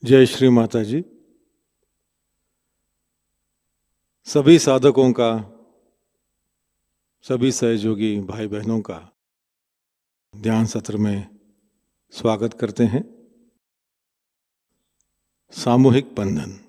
जय श्री माताजी। सभी साधकों का, सभी सहयोगी भाई बहनों का ध्यान सत्र में स्वागत करते हैं। सामूहिक बंधन।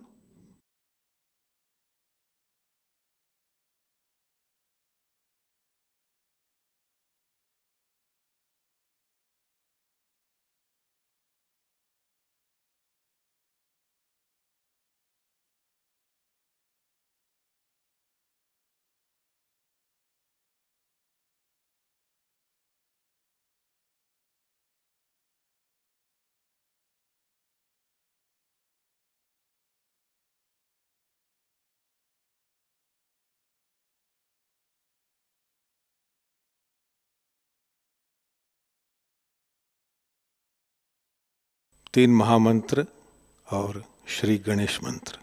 तीन महामंत्र और श्री गणेश मंत्र।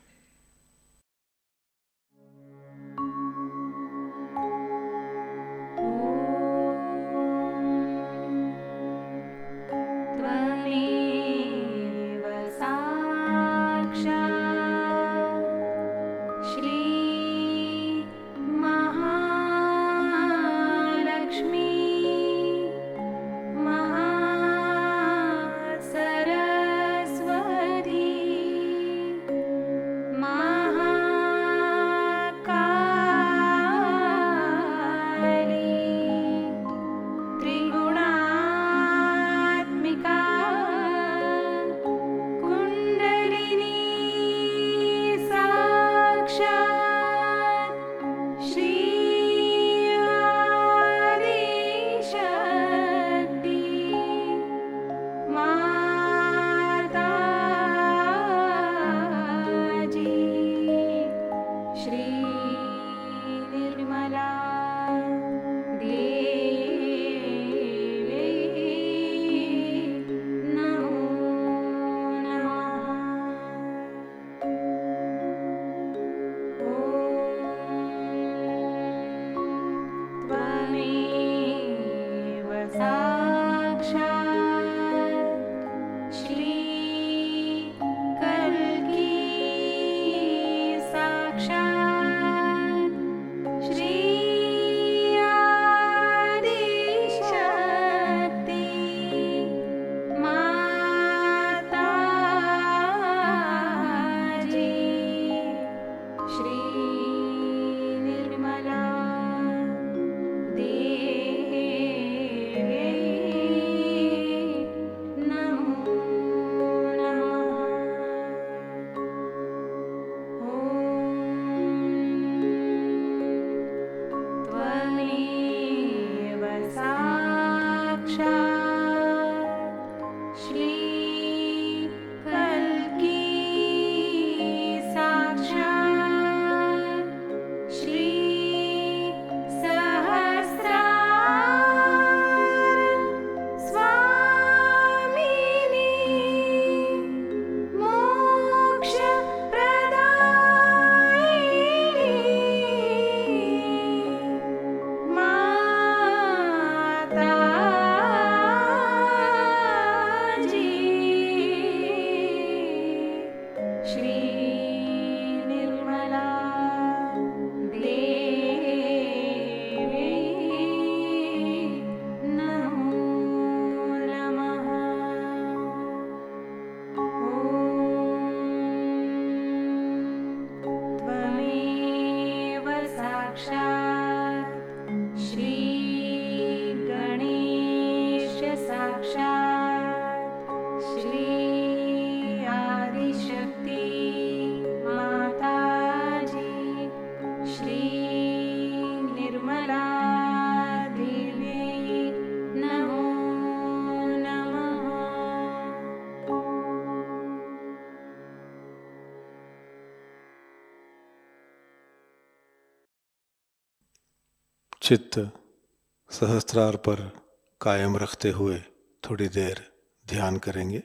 चित्त सहस्त्रार पर कायम रखते हुए थोड़ी देर ध्यान करेंगे।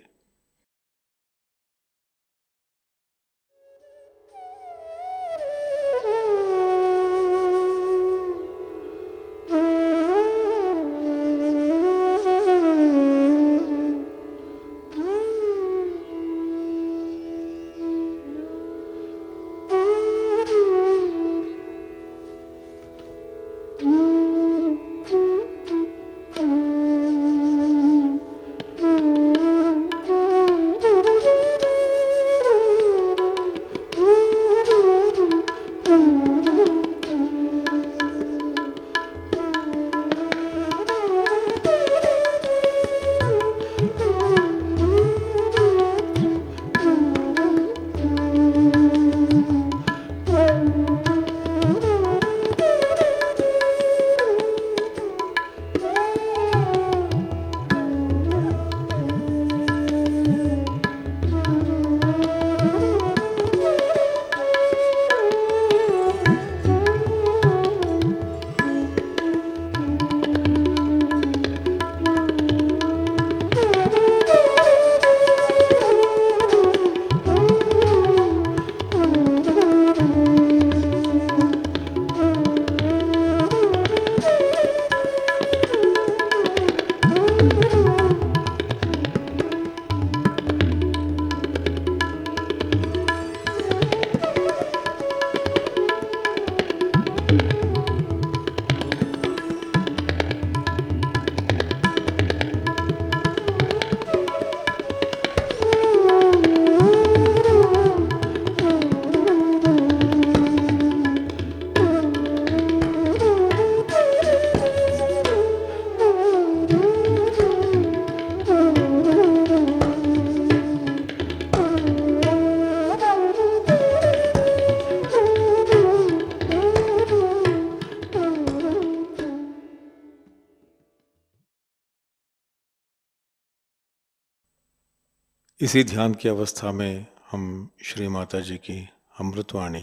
इसी ध्यान की अवस्था में हम श्री माताजी की अमृतवाणी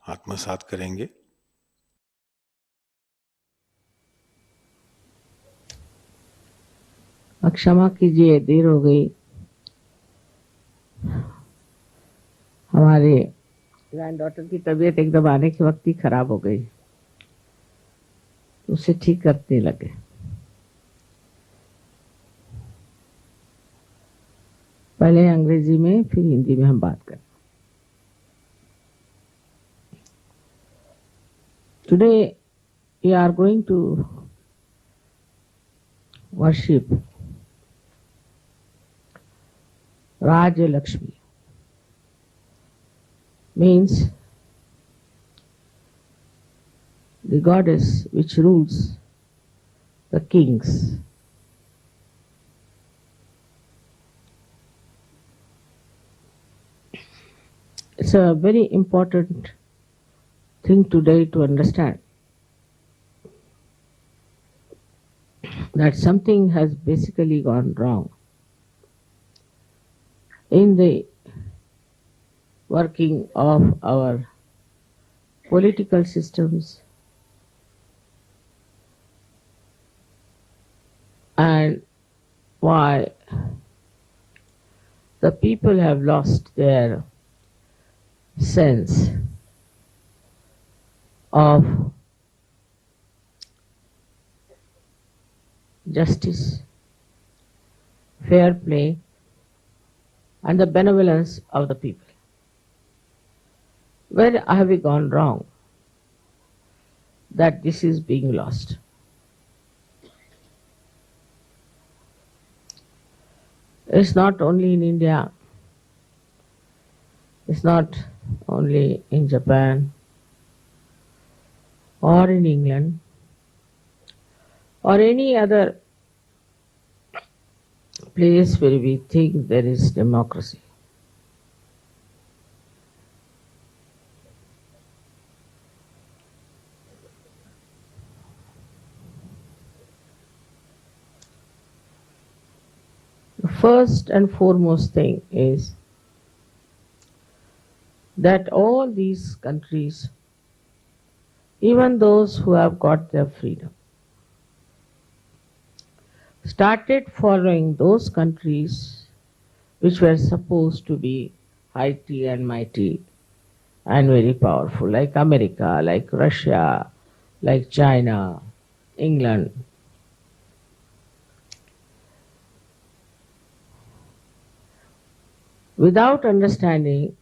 आत्मसात करेंगे। क्षमा कीजिए, देर हो गई। हमारे ग्रैंडडॉटर की तबीयत एकदम आने के वक्त ही खराब हो गई, उसे ठीक करने लगे। पहले अंग्रेजी में फिर हिंदी में हम बात करें। Today we are going to worship Lakshmi. Means the goddess which rules the kings. It's a very important thing today to understand that something has basically gone wrong in the working of our political systems and why the people have lost their sense of justice, fair play, and the benevolence of the people. Where have we gone wrong that this is being lost? It's not only in India, it's not only in Japan or in England or any other place where we think there is democracy. The first and foremost thing is that all these countries, even those who have got their freedom, started following those countries which were supposed to be mighty and mighty and very powerful, like America, like Russia, like China, England. Without understanding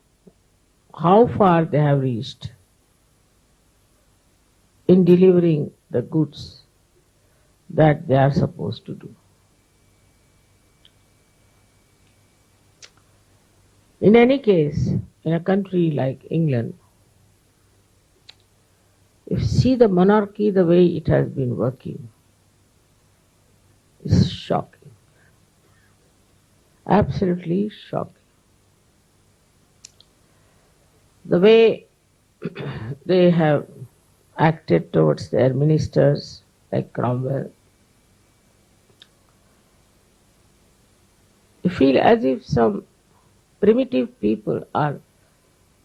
how far they have reached in delivering the goods that they are supposed to do. In any case, in a country like England, if you see the monarchy, the way it has been working, is shocking. Absolutely shocking. The way they have acted towards their ministers, like Cromwell, you feel as if some primitive people are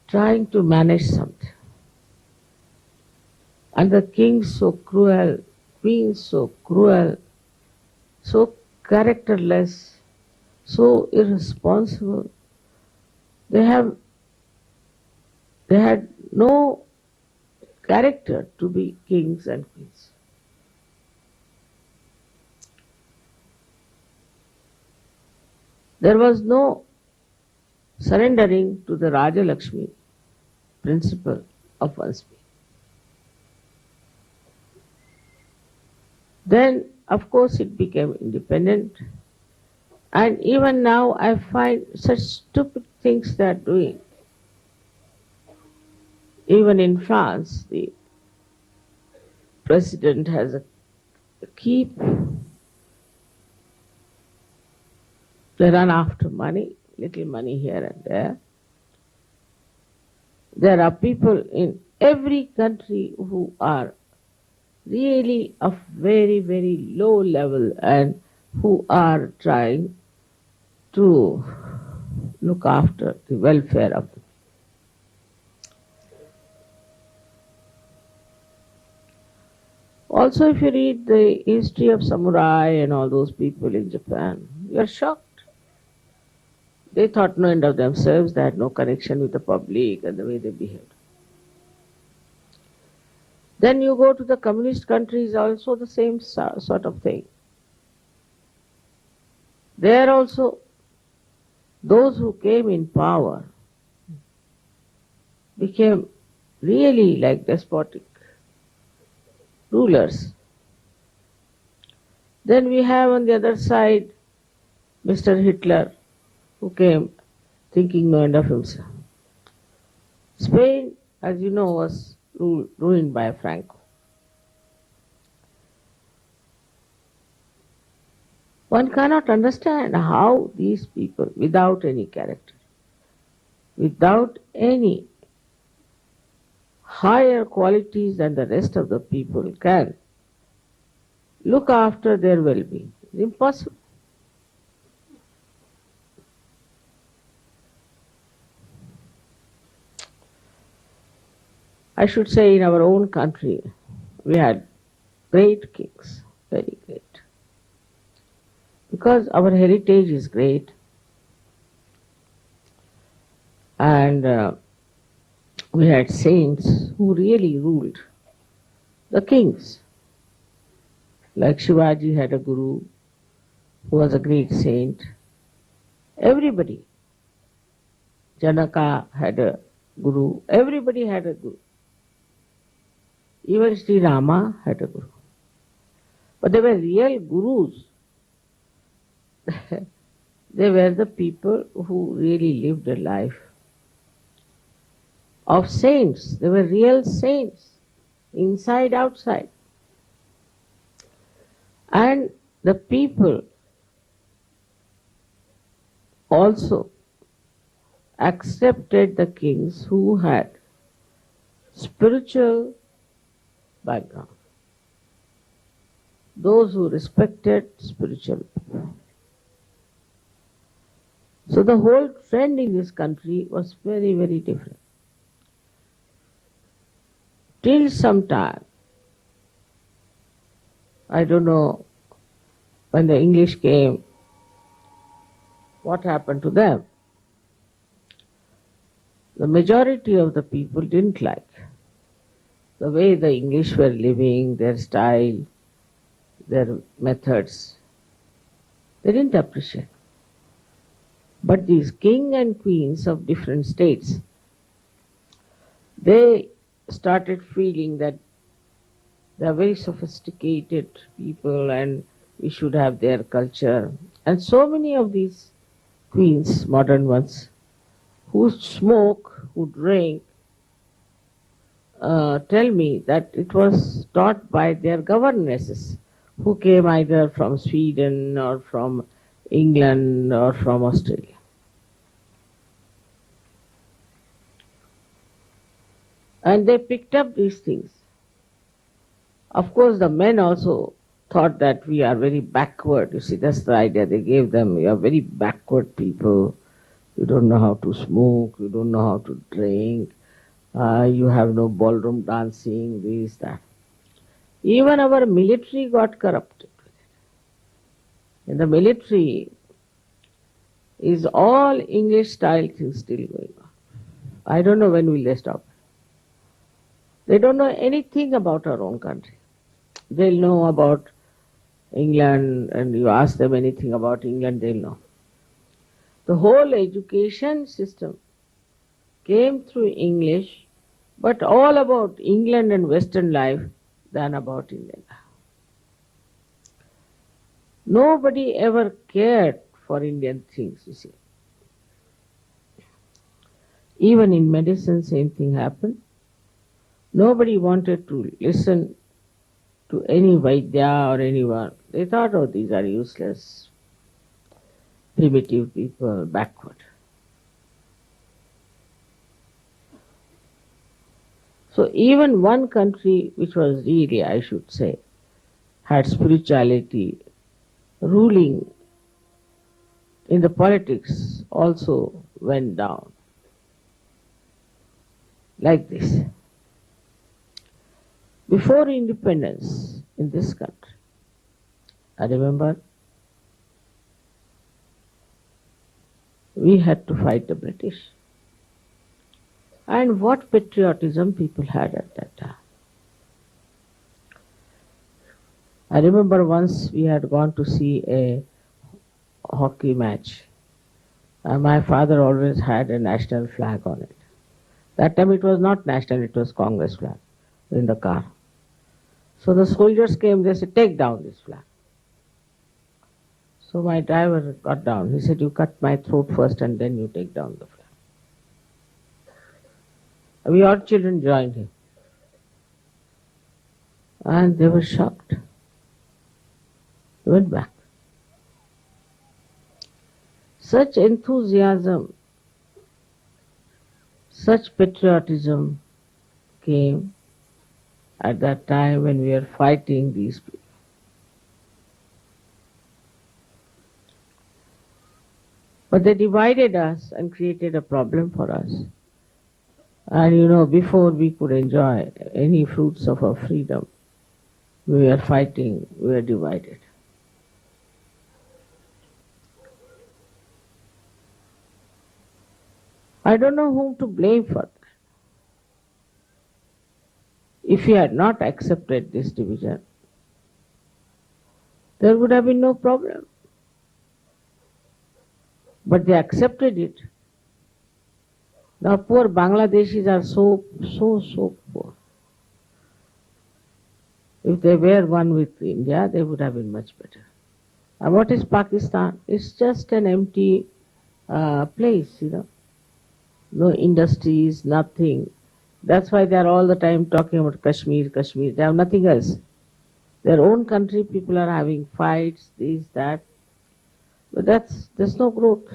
trying to manage something. And the king so cruel, queen so cruel, so characterless, so irresponsible. They had no character to be kings and queens. There was no surrendering to the Lakshmi principle of one's being. Then, of course, it became independent. And even now, I find such stupid things they are doing. Even in France, the president has a keep. They run after money, little money here and there. There are people in every country who are really of very, very low level and who are trying to look after the welfare of them. Also, if you read the history of samurai and all those people in Japan, you are shocked. They thought no end of themselves, they had no connection with the public and the way they behaved. Then you go to the communist countries, also the same sort of thing. There also, those who came in power became really like despotic rulers. Then we have on the other side Mr. Hitler, who came thinking no end of himself. Spain, as you know, was ruined by Franco. One cannot understand how these people, without any character, without any higher qualities than the rest of the people, can look after their well-being. It's impossible. I should say in our own country, we had great kings, very great. Because our heritage is great, and we had saints who really ruled. The kings, like Shivaji had a guru who was a great saint. Everybody, Janaka had a guru, everybody had a guru. Even Sri Rama had a guru. But they were real gurus. They were the people who really lived a life of saints. They were real saints, inside, outside. And the people also accepted the kings who had spiritual background. Those who respected spiritual people. So the whole trend in this country was very, very different. Till some time, I don't know, when the English came, what happened to them? The majority of the people didn't like the way the English were living, their style, their methods. They didn't appreciate. But these king and queens of different states, they started feeling that they are very sophisticated people and we should have their culture. And so many of these queens, modern ones, who smoke, who drink, tell me that it was taught by their governesses, who came either from Sweden or from England or from Australia. And they picked up these things. Of course, the men also thought that we are very backward. You see, that's the idea they gave them. You are very backward people. You don't know how to smoke. You don't know how to drink. You have no ballroom dancing, this, that. Even our military got corrupted. In the military is all English style things still going on. I don't know when will they stop. They don't know anything about our own country. They'll know about England, and you ask them anything about England, they'll know. The whole education system came through English, but all about England and Western life than about India. Nobody ever cared for Indian things, you see. Even in medicine, same thing happened. Nobody wanted to listen to any Vaidya or anyone. They thought, oh, these are useless, primitive people, backward. So even one country which was really, I should say, had spirituality ruling in the politics also went down. Like this. Before independence in this country, I remember we had to fight the British. And what patriotism people had at that time. I remember once we had gone to see a hockey match. My father always had a national flag on it. That time it was not national, it was Congress flag in the car. So the soldiers came, they said, take down this flag. So my driver got down. He said, you cut my throat first and then you take down the flag. We all children joined him. And they were shocked. They went back. Such enthusiasm, such patriotism came at that time when we were fighting these people. But they divided us and created a problem for us. And before we could enjoy any fruits of our freedom, we were fighting, we were divided. I don't know whom to blame for that. If we had not accepted this division, there would have been no problem. But they accepted it. Now poor Bangladeshis are so poor. If they were one with India, they would have been much better. And what is Pakistan? It's just an empty place, No industries, nothing. That's why they are all the time talking about Kashmir. They have nothing else. Their own country, people are having fights, this, that. But there's no growth.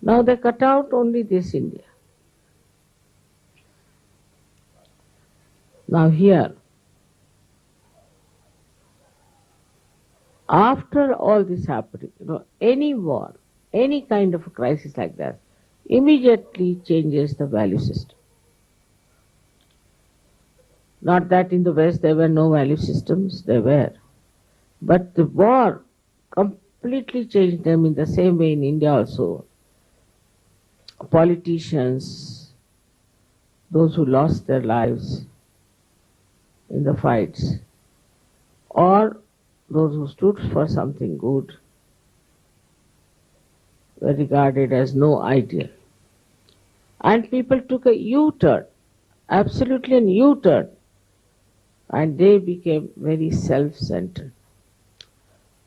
Now they cut out only this India. Now here, after all this happening, any war, any kind of a crisis like that, immediately changes the value system. Not that in the West there were no value systems, there were. But the war completely changed them in the same way in India also. Politicians, those who lost their lives in the fights, or those who stood for something good, were regarded as no ideal. And people took a U-turn, absolutely a U-turn, and they became very self-centered,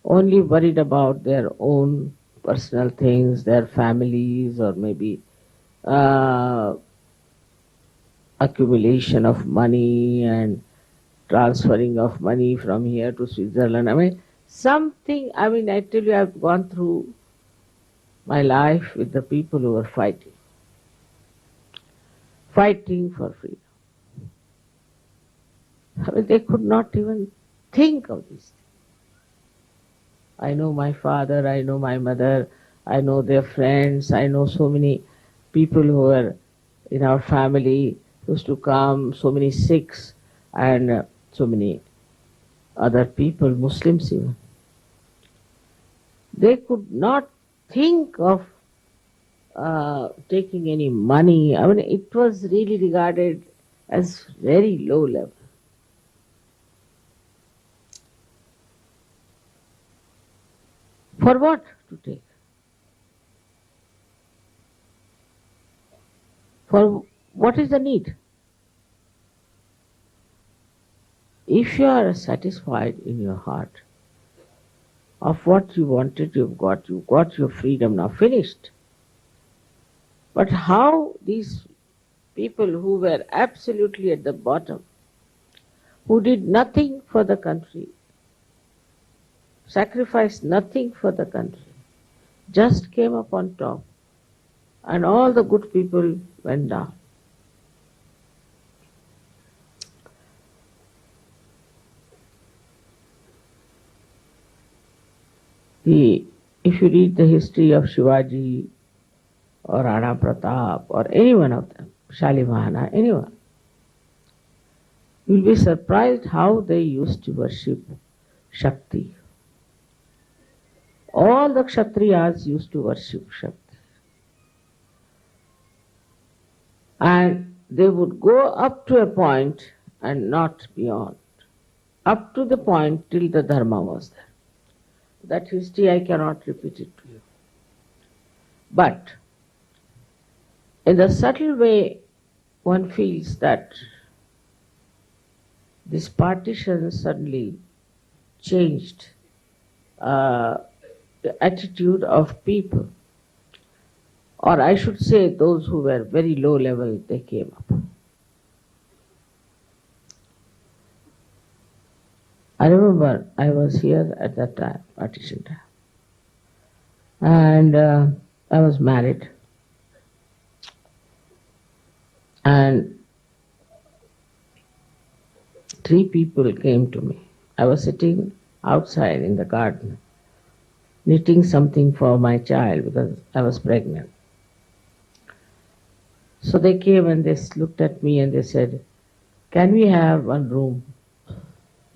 only worried about their own personal things, their families, or maybe accumulation of money and transferring of money from here to Switzerland. I tell you, I've gone through my life with the people who were fighting for freedom. They could not even think of this. I know my father, I know my mother, I know their friends, I know so many people who were in our family, used to come, so many Sikhs and so many other people, Muslims even. They could not think of taking any money. It was really regarded as very low level. For what to take? For what is the need? If you are satisfied in your heart of what you wanted, you've got your freedom now, finished. But how these people who were absolutely at the bottom, who did nothing for the country, sacrificed nothing for the country, just came up on top, and all the good people went down. If you read the history of Shivaji or Rana Pratap, or any one of them, Shalimahana, anyone. You'll be surprised how they used to worship Shakti. All the Kshatriyas used to worship Shakti. And they would go up to a point and not beyond. Up to the point till the Dharma was there. That history I cannot repeat it to you. But in the subtle way, one feels that this partition suddenly changed the attitude of people. Or I should say those who were very low level, they came up. I remember I was here at that time, partition time. And I was married. And 3 people came to me. I was sitting outside in the garden, knitting something for my child because I was pregnant. So they came and they looked at me and they said, "Can we have one room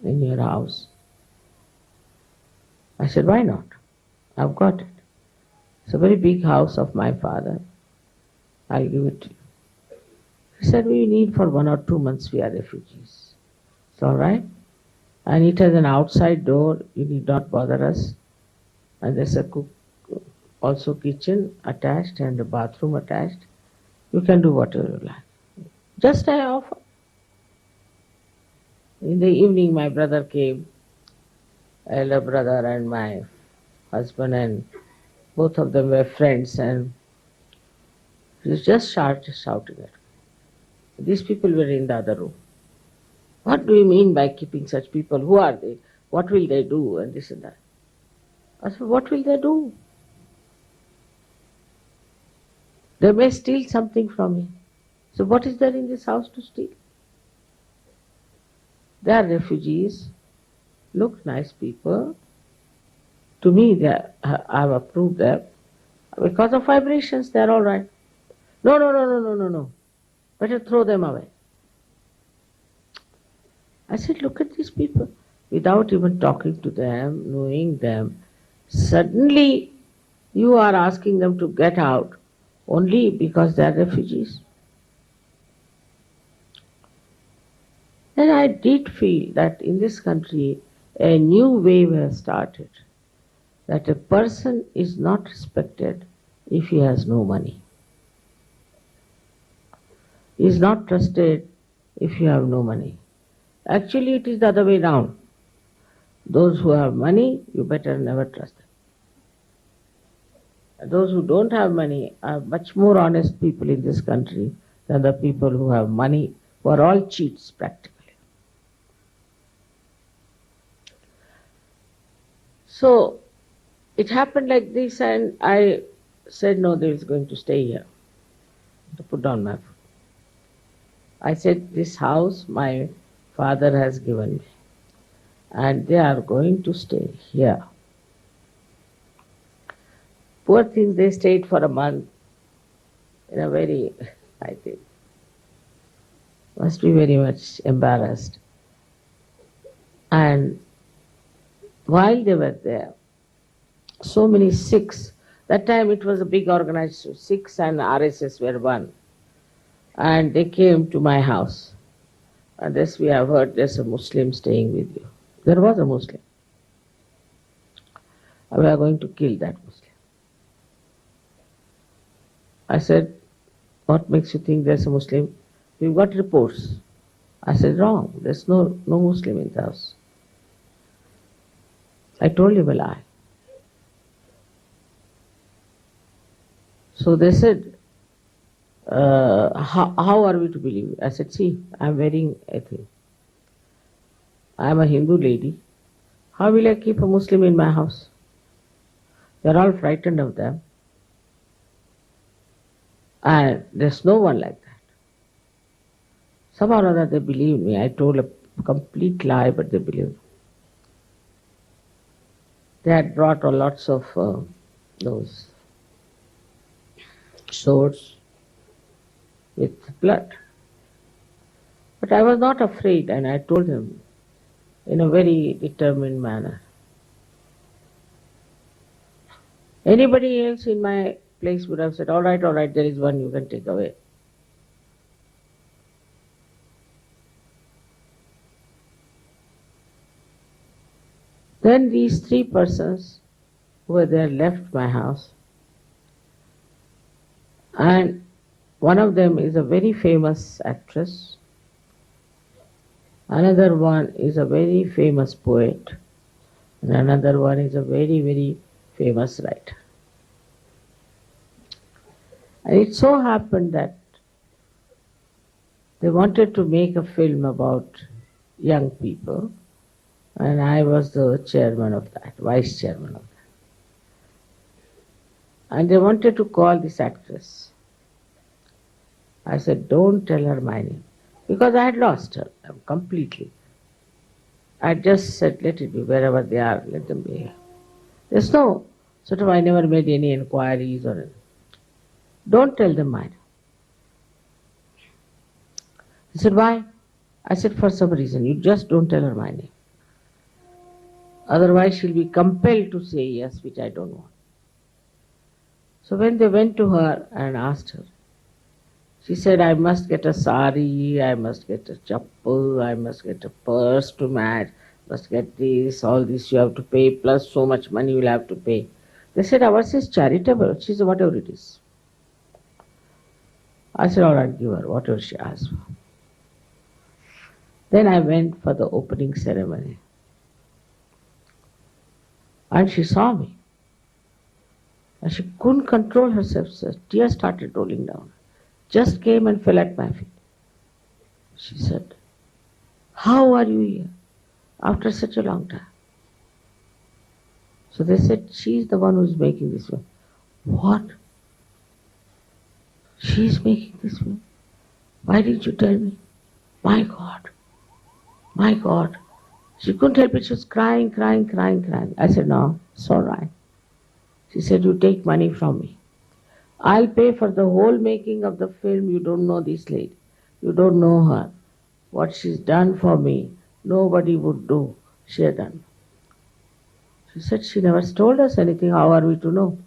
in your house?" I said, "Why not? I've got it. It's a very big house of my father. I'll give it to you." He said, "We need for 1 or 2 months, we are refugees. It's all right. And it has an outside door, you need not bother us. And there's a cook, also kitchen attached and a bathroom attached. You can do whatever you like. Just I offer." In the evening my brother came, elder brother and my husband, and both of them were friends, and he just shouting at me. These people were in the other room. "What do you mean by keeping such people? Who are they? What will they do?" And this and that. I said, "What will they do? They may steal something from me. So what is there in this house to steal? They are refugees, look nice people. To me, I've approved them. Because of vibrations, they're all right. No, no, no, no, no, no, no. Better throw them away." I said, "Look at these people." Without even talking to them, knowing them, suddenly you are asking them to get out only because they are refugees. And I did feel that in this country a new wave has started, that a person is not respected if he has no money. He is not trusted if you have no money. Actually, it is the other way round. Those who have money, you better never trust them. Those who don't have money are much more honest people in this country than the people who have money, who are all cheats practically. So it happened like this, and I said, "No, they is going to stay here," to put down my foot. I said, "This house my father has given me, and they are going to stay here." Poor things, they stayed for a month in a very, I think, must be very much embarrassed. And while they were there, so many Sikhs, that time it was a big organization, Sikhs and RSS were one, and they came to my house. And this we have heard, there's a Muslim staying with you. There was a Muslim. We are going to kill that Muslim. I said, "What makes you think there's a Muslim? We've got reports." I said, "Wrong, there's no Muslim in the house." I told him a lie. So they said, how are we to believe? I said, "See, I'm wearing a thing. I'm a Hindu lady. How will I keep a Muslim in my house? They're all frightened of them. And there's no one like that." Somehow or other they believed me. I told a complete lie, but they believed. They had brought lots of those swords with blood. But I was not afraid, and I told him in a very determined manner. Anybody else in my place would have said, all right, there is one you can take away. Then these three persons who were there left my house, and one of them is a very famous actress, another one is a very famous poet, and another one is a very, very famous writer. And it so happened that they wanted to make a film about young people, and I was the chairman of that, vice chairman of that. And they wanted to call this actress. I said, don't tell her my name, because I had lost her completely. I just said, let it be, wherever they are, let them be here. There's no, sort of, I never made any inquiries or anything. Don't tell them mine. He said, why? I said, for some reason. You just don't tell her my name. Otherwise she'll be compelled to say yes, which I don't want. So when they went to her and asked her, she said, I must get a sari, I must get a chappal, I must get a purse to match, must get this, all this you have to pay, plus so much money you'll have to pay. They said, ours is charitable. She said, whatever it is. I said, all right, give her whatever she asked for. Then I went for the opening ceremony. And she saw me. And she couldn't control herself. So tears started rolling down. Just came and fell at my feet. She said, how are you here after such a long time? So they said, she's the one who's making this film. What? She's making this film? Why didn't you tell me? My God. My God. She couldn't help it. She was crying. I said, no, it's all right. She said, you take money from me. I'll pay for the whole making of the film. You don't know this lady. You don't know her. What she's done for me, nobody would do. She had done. She said, she never told us anything. How are we to know?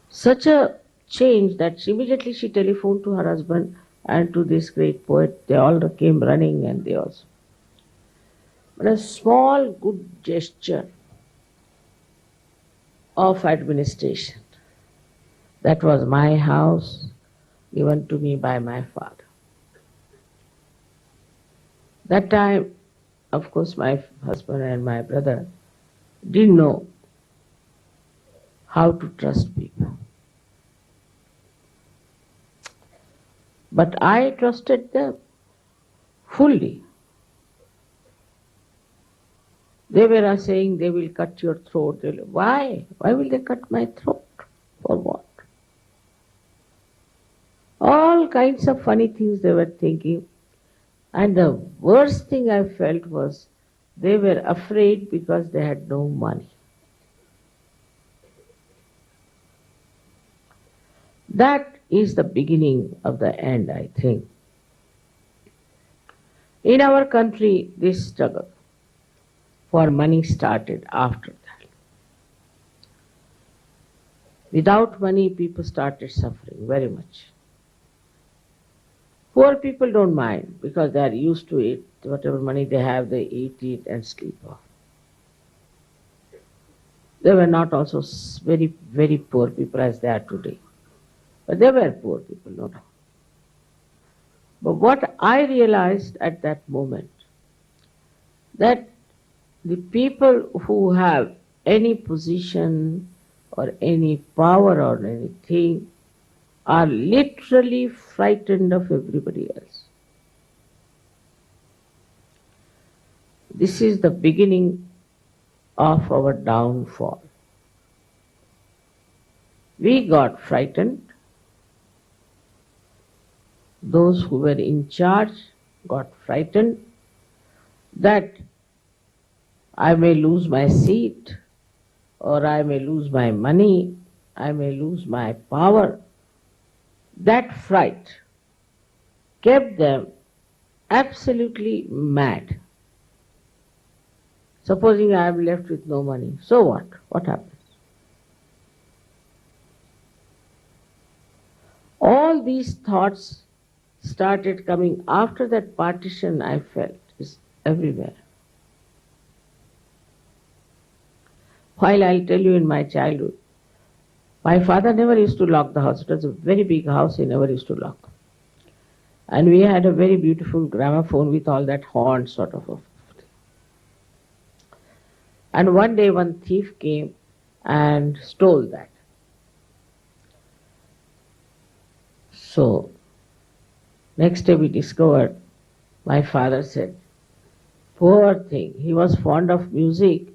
Such a change that immediately she telephoned to her husband and to this great poet. They all came running, and they also. But a small good gesture of administration. That was my house, given to me by my father. That time, of course, my husband and my brother didn't know how to trust people. But I trusted them fully. They were saying they will cut your throat. Why? Why will they cut my throat? For what? All kinds of funny things they were thinking. And the worst thing I felt was they were afraid because they had no money. That is the beginning of the end, I think. In our country, this struggle for money started after that. Without money, people started suffering very much. Poor people don't mind because they are used to it. Whatever money they have, they eat it and sleep off. They were not also very, very poor people as they are today. But they were poor people, no doubt. But what I realized at that moment, that the people who have any position or any power or anything are literally frightened of everybody else. This is the beginning of our downfall. We got frightened. Those who were in charge got frightened that I may lose my seat or I may lose my money I may lose my power. That fright kept them absolutely mad. Supposing I am left with no money, so what? What happens? All these thoughts started coming after that partition I felt is everywhere. While I'll tell you, in my childhood, my father never used to lock the house. It was a very big house, he never used to lock. And we had a very beautiful gramophone with all that horn sort of a thing. And one day one thief came and stole that. So, next day we discovered, my father said, poor thing, he was fond of music,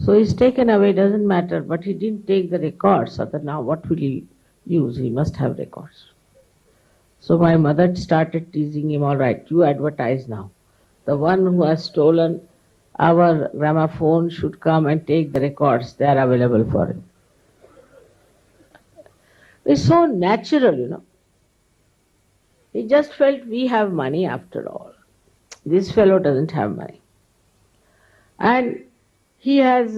so he's taken away, doesn't matter, but he didn't take the records. So that now what will he use? He must have records. So my mother started teasing him, all right, you advertise now. The one who has stolen our gramophone should come and take the records, they are available for him. It's so natural, you know. He just felt we have money after all. This fellow doesn't have money. And he has,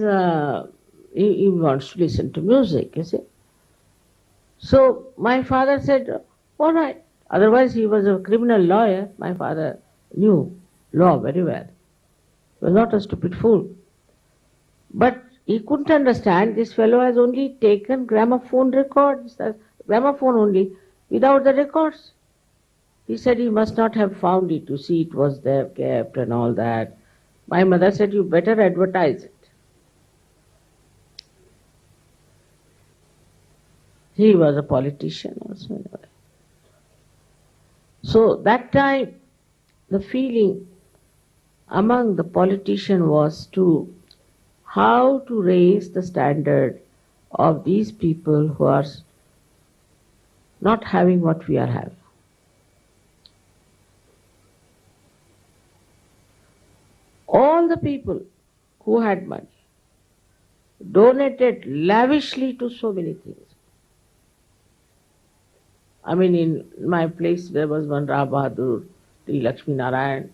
he wants to listen to music, you see. So my father said, all right. Otherwise he was a criminal lawyer. My father knew law very well. He was not a stupid fool. But he couldn't understand this fellow has only taken gramophone records, gramophone only, without the records. He said he must not have found it. You see, it was there kept and all that. My mother said, you better advertise it. He was a politician also in a way. So that time, the feeling among the politicians was to how to raise the standard of these people who are not having what we are having. All the people who had money donated lavishly to so many things. I mean, in my place there was one Ram Bahadur, Sri Lakshmi Narayan.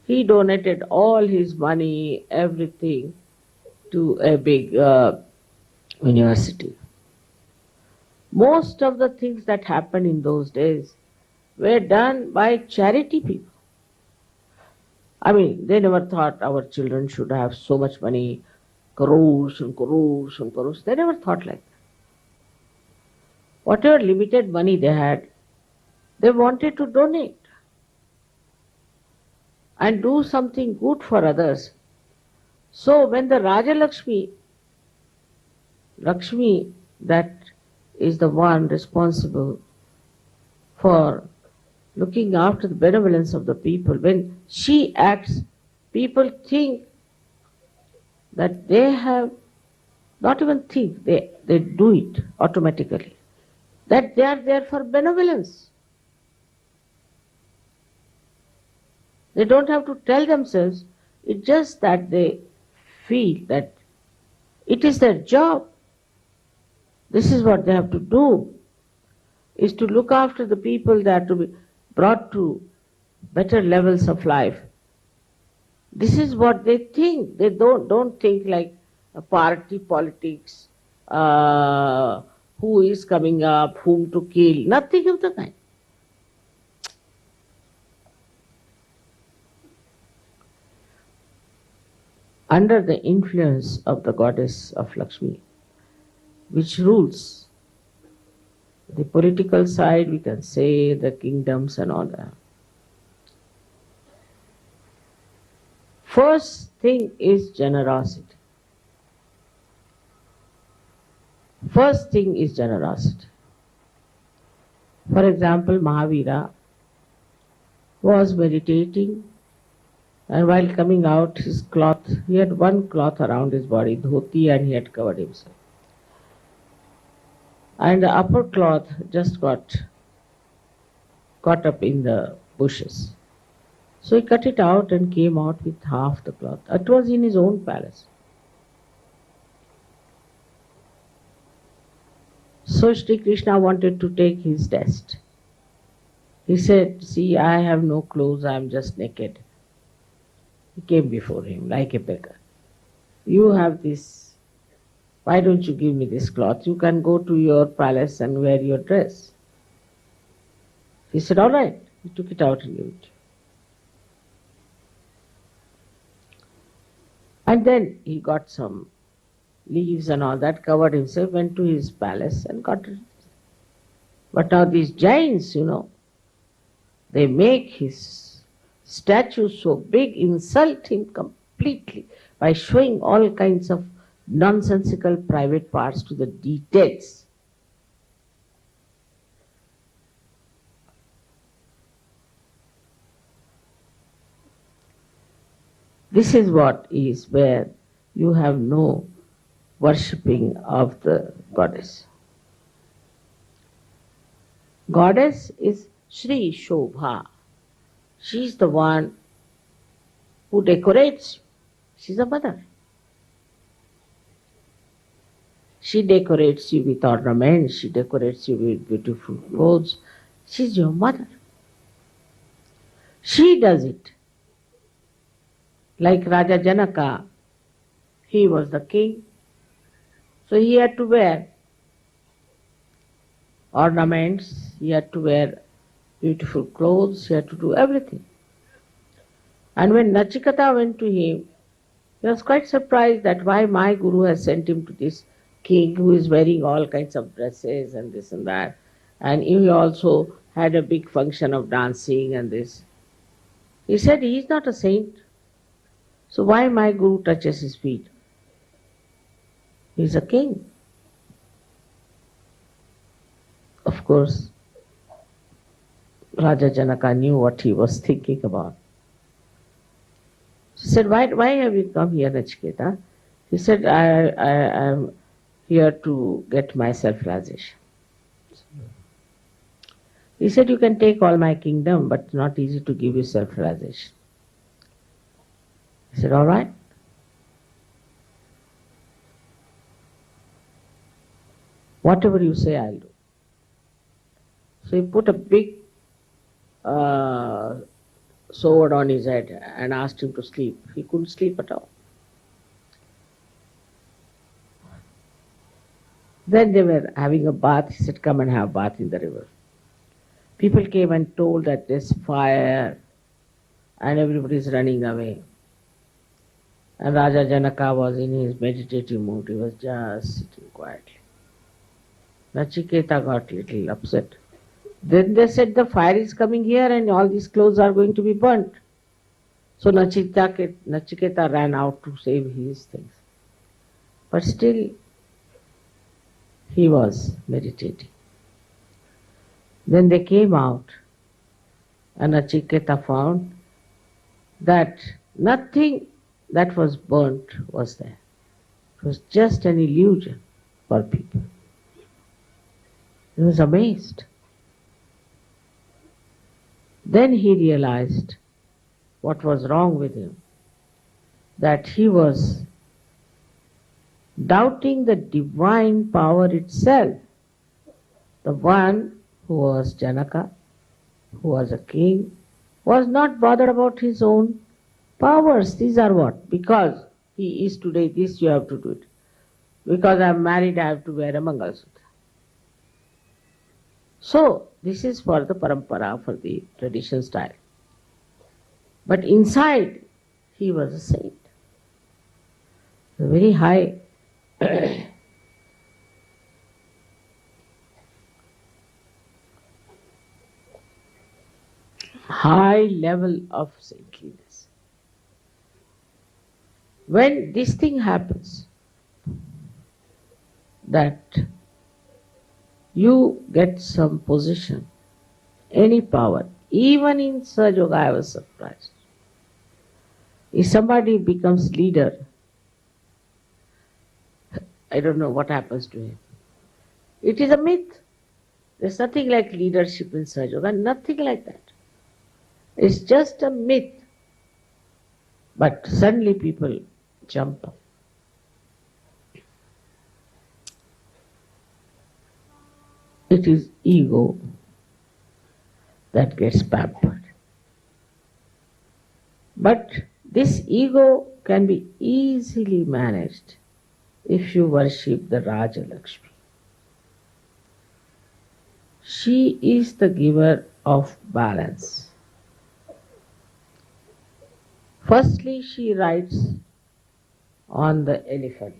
He donated all his money, everything, to a big university. Most of the things that happened in those days were done by charity people. I mean, they never thought our children should have so much money, crores and crores and crores. They never thought like that. Whatever limited money they had, they wanted to donate and do something good for others. So when the Raja Lakshmi, that is the one responsible for looking after the benevolence of the people, when she acts, people think that they have, not even think, they do it automatically, that they are there for benevolence. They don't have to tell themselves, it's just that they feel that it is their job. This is what they have to do, is to look after the people that are to be brought to better levels of life. This is what they think. They don't think like a party politics, who is coming up, whom to kill, nothing of the kind. Under the influence of the goddess of Lakshmi, which rules the political side, we can say, the kingdoms and all that. First thing is generosity. First thing is generosity. For example, Mahavira was meditating, and while coming out, his cloth, he had one cloth around his body, dhoti, and he had covered himself. And the upper cloth just got caught up in the bushes. So he cut it out and came out with half the cloth. It was in his own palace. So Shri Krishna wanted to take his test. He said, see, I have no clothes, I am just naked. He came before him like a beggar. You have this, why don't you give me this cloth? You can go to your palace and wear your dress. He said, all right. He took it out and gave it. And then he got some leaves and all that, covered himself, went to his palace and got it. But now these giants, they make his statue so big, insult him completely by showing all kinds of nonsensical private parts to the details. This is what is where you have no worshipping of the goddess. Goddess is Shri Shobha. She is the one who decorates you. She is a mother. She decorates you with ornaments, she decorates you with beautiful clothes. She is your mother. She does it. Like Raja Janaka, he was the king, so he had to wear ornaments, he had to wear beautiful clothes, he had to do everything. And when Nachiketa went to him, he was quite surprised that why my guru has sent him to this king who is wearing all kinds of dresses and this and that. And he also had a big function of dancing and this. He said he is not a saint. So why my guru touches his feet? He is a king. Of course, Raja Janaka knew what he was thinking about. She said, why have you come here, Nachiketa? He said, I am here to get my self-realization. He said, you can take all my kingdom, but it's not easy to give you self-realization. He said, all right. Whatever you say, I'll do. So he put a big sword on his head and asked him to sleep. He couldn't sleep at all. Then they were having a bath. He said, come and have a bath in the river. People came and told that there's fire and everybody is running away. And Raja Janaka was in his meditative mood. He was just sitting quietly. Nachiketa got a little upset. Then they said the fire is coming here and all these clothes are going to be burnt. So Nachiketa ran out to save his things. But still he was meditating. Then they came out and Nachiketa found that nothing that was burnt was there. It was just an illusion for people. He was amazed. Then he realized what was wrong with him, that he was doubting the divine power itself. The one who was Janaka, who was a king, was not bothered about his own powers. These are what? Because he is today this, you have to do it. Because I am married, I have to wear a Mangalsutra. So, this is for the parampara, for the tradition style. But inside, he was a saint. A very high high level of saintliness. When this thing happens, that you get some position, any power, even in Sahajayoga I was surprised. If somebody becomes leader, I don't know what happens to him. It is a myth. There's nothing like leadership in Sahajayoga, nothing like that. It's just a myth. But suddenly people jump up. it is ego that gets pampered. But this ego can be easily managed if you worship the Raja Lakshmi. She is the giver of balance. Firstly, she rides on the elephant.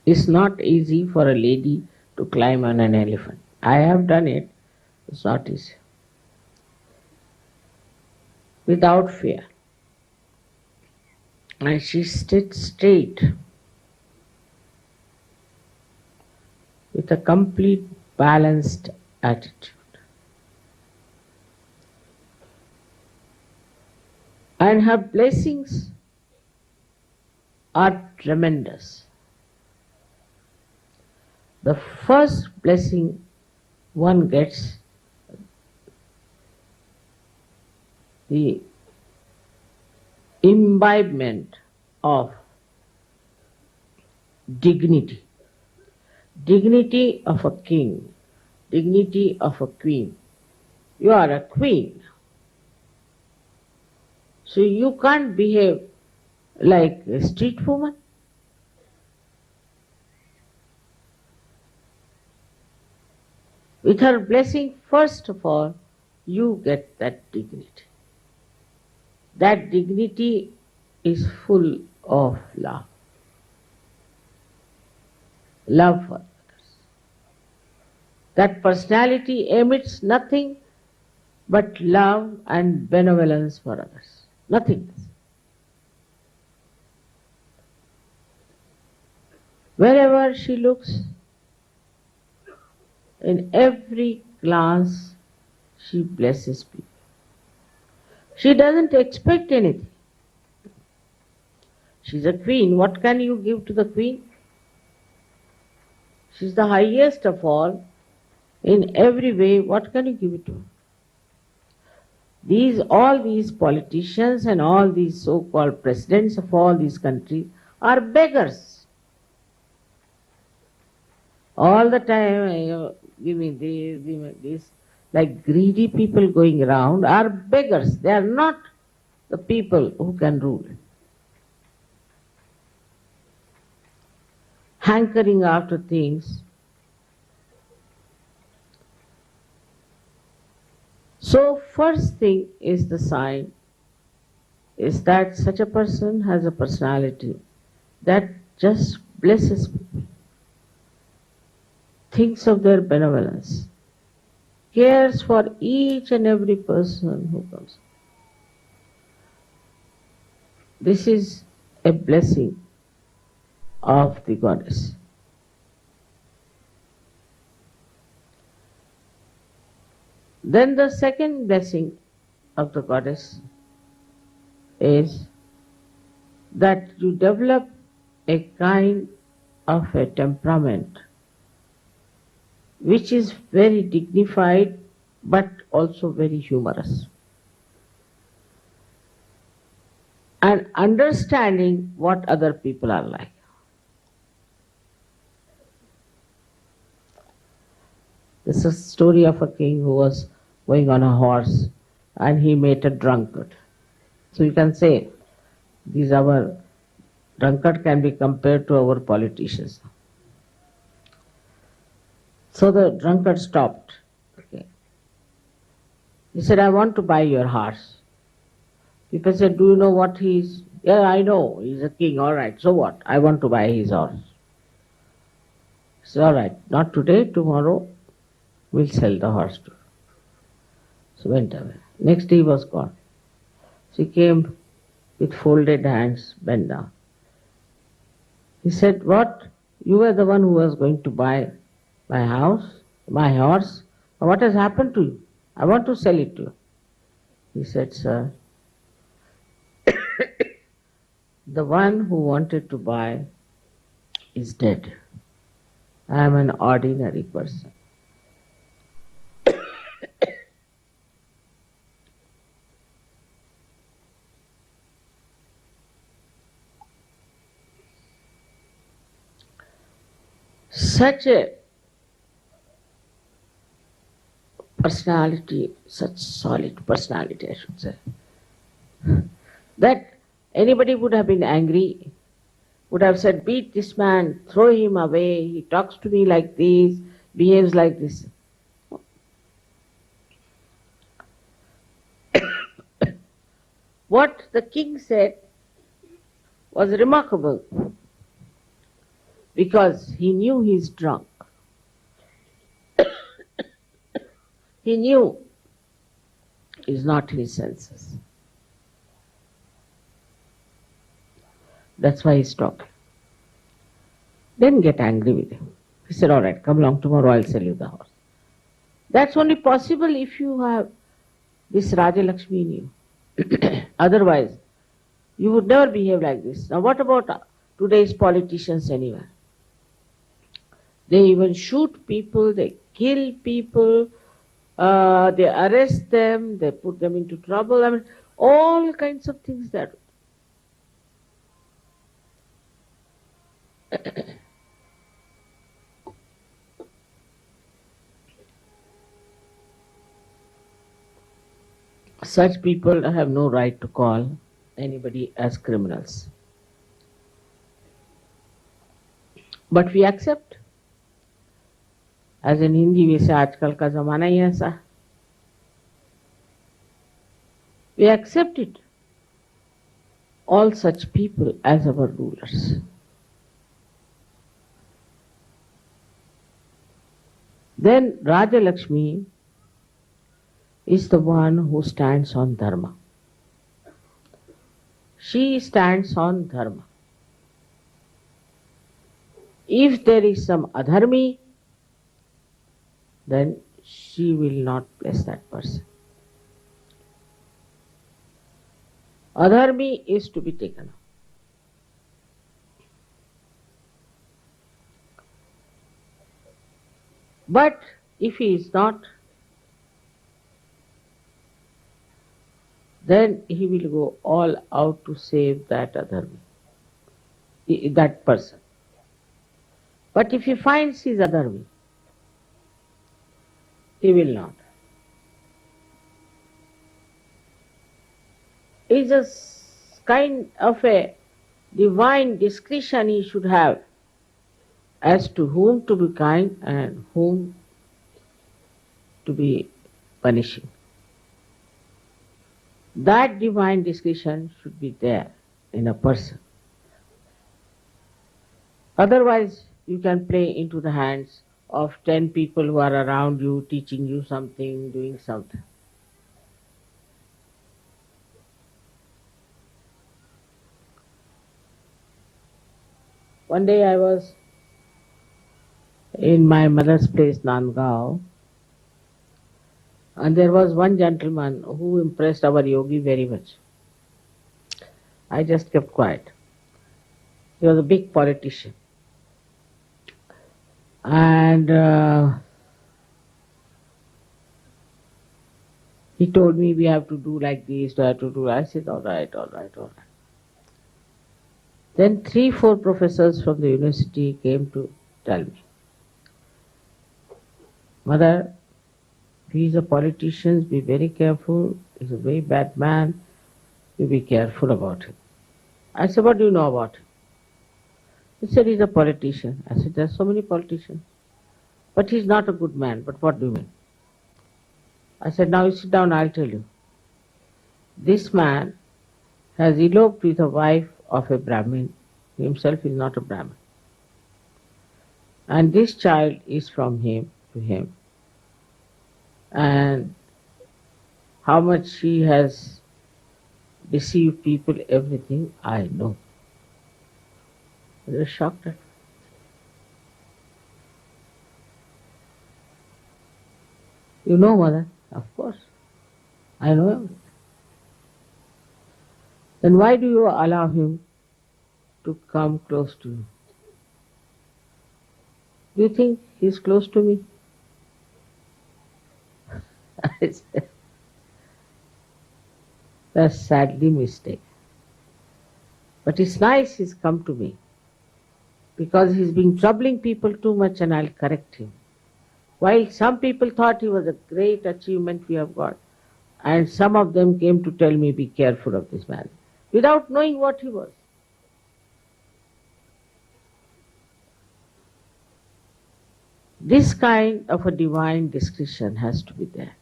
It's not easy for a lady to climb on an elephant. I have done it. It's not easy. Without fear. And she sits straight with a complete balanced attitude. And her blessings are tremendous. The first blessing one gets, the imbibement of dignity. Dignity of a king, dignity of a queen. You are a queen. So you can't behave like a street woman. With her blessing, first of all, you get that dignity. That dignity is full of love. Love for others. That personality emits nothing but love and benevolence for others. Nothing else. Wherever she looks, in every glance, she blesses people. She doesn't expect anything. She's a queen. What can you give to the queen? She's the highest of all. In every way, what can you give it to her? All these politicians and all these so-called presidents of all these countries are beggars. All the time, give me this, give me this. Like greedy people going around are beggars. They are not the people who can rule. Hankering after things. So first thing is the sign is that such a person has a personality that just blesses people, thinks of their benevolence, cares for each and every person who comes. This is a blessing of the goddess. Then the second blessing of the goddess is that you develop a kind of a temperament which is very dignified but also very humorous. And understanding what other people are like. This is a story of a king who was going on a horse and he met a drunkard. So you can say, drunkard can be compared to our politicians. So the drunkard stopped. Okay. He said, I want to buy your horse. People said, do you know what he is? Yeah, I know, he's a king, all right, so what? I want to buy his horse. He said, all right, not today, tomorrow we'll sell the horse to you. So went away. Next day he was gone. She came with folded hands, bent down. He said, what? You were the one who was going to buy my house, my horse. What has happened to you? I want to sell it to you. He said, sir, the one who wanted to buy is dead. I am an ordinary person. such a personality, such solid personality, I should say, that anybody would have been angry, would have said, beat this man, throw him away, he talks to me like this, behaves like this. What the king said was remarkable, because he knew he's drunk. He knew he's not his senses. That's why he's talking. Didn't get angry with him. He said, all right, come along tomorrow, I'll sell you the horse. That's only possible if you have this Raja Lakshmi in you. Otherwise, you would never behave like this. Now what about today's politicians anyway? They even shoot people, they kill people, they arrest them, they put them into trouble. I mean, all kinds of things that. Such people have no right to call anybody as criminals. But we accept. As in Hindi we say, आजकल का ज़माना ही ऐसा. We accept it. All such people as our rulers. Then Raja Lakshmi is the one who stands on dharma. She stands on dharma. If there is some adharmi, then she will not bless that person. Adharmi is to be taken up. But if he is not, then he will go all out to save that adharmi, that person. But if he finds his adharmi, he will not. It's a kind of a divine discretion he should have as to whom to be kind and whom to be punishing. That divine discretion should be there in a person. Otherwise, you can play into the hands of 10 people who are around you, teaching you something, doing something. One day I was in my mother's place, Nandgaon, and there was one gentleman who impressed our yogi very much. I just kept quiet. He was a big politician. And he told me we have to do like this, we have to do. I said, all right. Then 3-4 professors from the university came to tell me, Mother, he's a politician, be very careful, he's a very bad man, you be careful about him. I said, what do you know about him? He said, he's a politician. I said, there are so many politicians. But he's not a good man. But what do you mean? I said, now you sit down, I'll tell you. This man has eloped with a wife of a Brahmin. He himself is not a Brahmin. And this child is from him to him. And how much he has deceived people, everything, I know. I was shocked at it. You know, Mother? Of course. I know everything. Then why do you allow him to come close to you? Do you think he's close to me? I said, that's sadly mistaken. But it's nice he's come to me, because he's been troubling people too much and I'll correct him. While some people thought he was a great achievement we have got, and some of them came to tell me, be careful of this man, without knowing what he was. This kind of a divine discretion has to be there.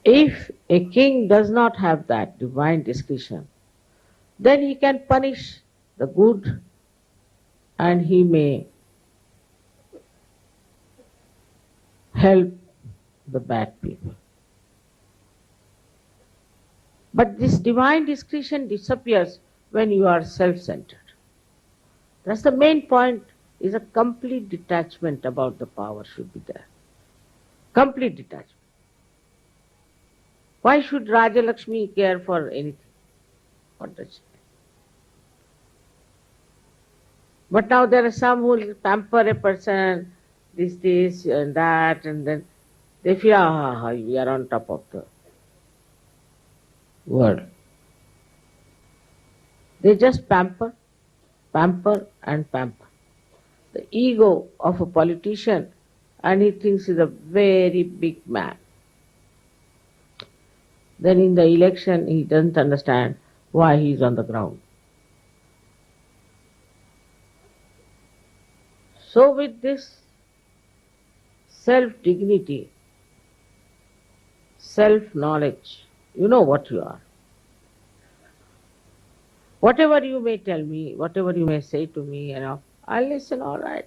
If a king does not have that divine discretion, then he can punish the good and he may help the bad people. But this divine discretion disappears when you are self-centered. That's the main point, is a complete detachment about the power should be there. Complete detachment. Why should Raja Lakshmi care for anything? What does she care? But now there are some who will pamper a person, this and that, and then they feel, we are on top of the world. They just pamper, pamper and pamper. The ego of a politician, and he thinks he's a very big man. Then in the election he doesn't understand why he is on the ground. So with this self-dignity, self-knowledge, you know what you are. Whatever you may tell me, whatever you may say to me, I'll listen, all right.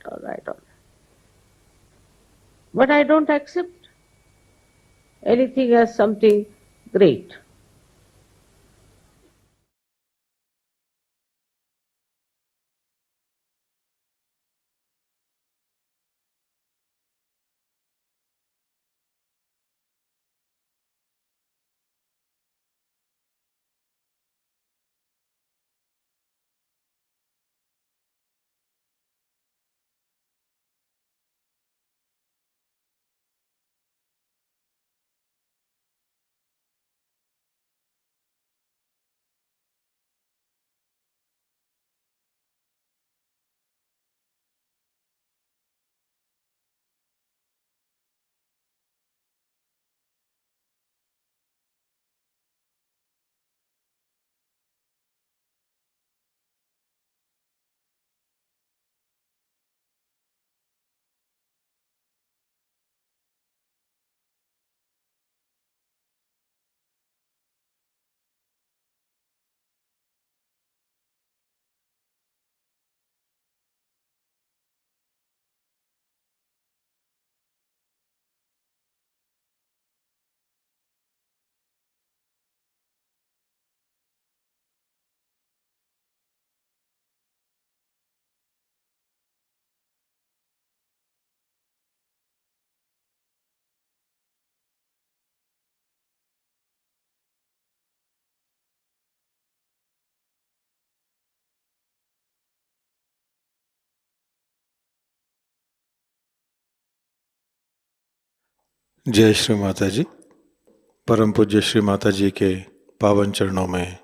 But I don't accept anything as something great. जय श्री माता जी। परम पूज्य श्री माता जी के पावन चरणों में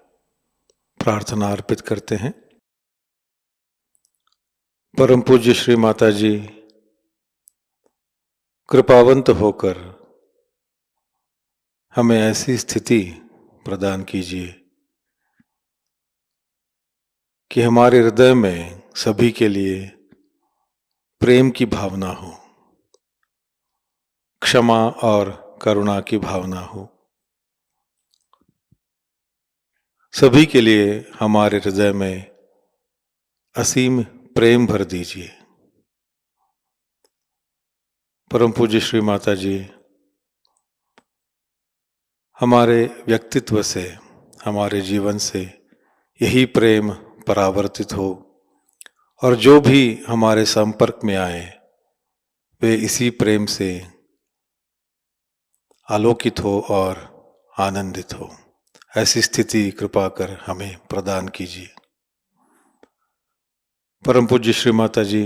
प्रार्थना अर्पित करते हैं। परम पूज्य श्री माता जी कृपावंत होकर हमें ऐसी स्थिति प्रदान कीजिए कि हमारे हृदय में सभी के लिए प्रेम की भावना हो, क्षमा और करुणा की भावना हो। सभी के लिए हमारे हृदय में असीम प्रेम भर दीजिए। परम पूज्य श्री माता जी हमारे व्यक्तित्व से, हमारे जीवन से यही प्रेम परावर्तित हो और जो भी हमारे संपर्क में आए वे इसी प्रेम से आलोकित हो और आनंदित हो। ऐसी स्थिति कृपा कर हमें प्रदान कीजिए। परम पूज्य श्री माता जी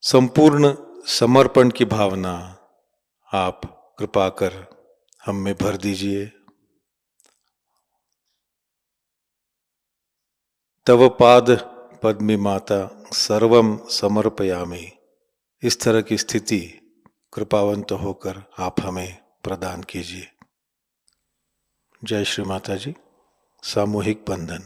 संपूर्ण समर्पण की भावना आप कृपा कर हम में भर दीजिए। तव पाद पद्मी माता सर्वम समर्पयामि, इस तरह की स्थिति कृपावंत होकर आप हमें प्रदान कीजिए। जय श्री माता जी। सामूहिक बंधन।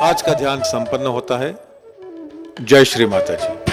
आज का ध्यान संपन्न होता है। जय श्री माता जी।